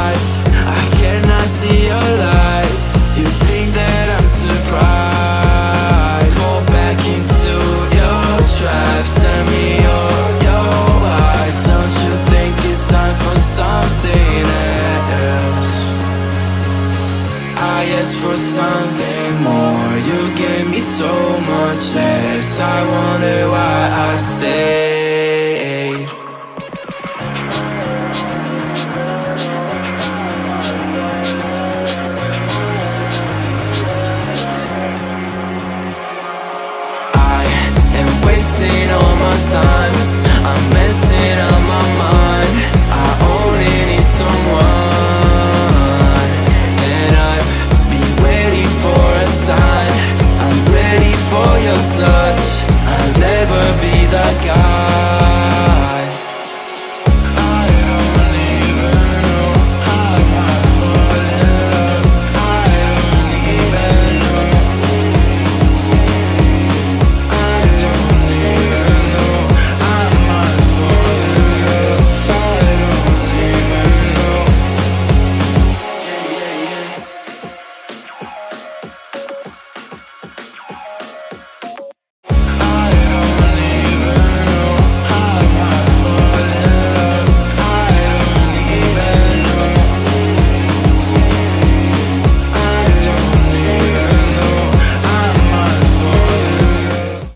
eyes, I cannot see your lies. You think that I'm surprised? Fall back into your traps. Send me your eyes. Don't you think it's time for something else? I asked for something more. You gave me so much less. I wonder why I stay.